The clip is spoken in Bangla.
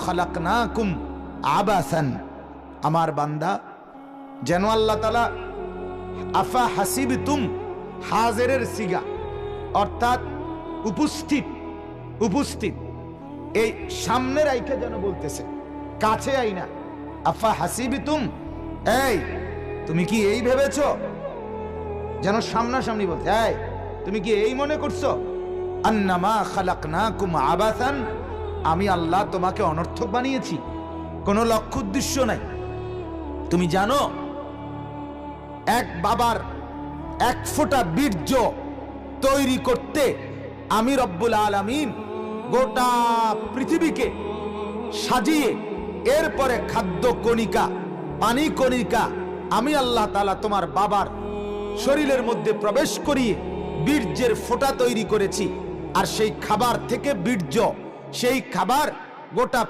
খালাকনাকুম আবাসান, আমার বান্দা যেন আল্লাহ তাআলা আফা হাসিবতুম, হাজিরের সিগা অর্থাৎ উপস্থিত, উপস্থিত এই সামনে রাইখা যেন বলতেছে, কাছে আইনা। আফা হাসিবতুম, এই তুমি কি এই ভেবেছো, যেন সামনাসামনি বলতে, এই তুমি কি এই মনে করছো আন্নামা খালাকনাকুম আবাসান, আমি আল্লাহ তোমাকে অনর্থক বানিয়েছি, কোনো লক্ষ্য উদ্দেশ্য নাই। তুমি জানো এক বাবার এক ফোঁটা বীর্য তৈরি করতে আমি রব্বুল আলামিন গোটা পৃথিবীকে সাজিয়ে এরপরে খাদ্য কণিকা, পানি কণিকা আমি আল্লাহ তাআলা তোমার বাবার শরীরের মধ্যে প্রবেশ করিয়ে বীর্যের ফোঁটা তৈরি করেছি। আর সেই খাবার থেকে বীর্য, সেই খাবার গোটা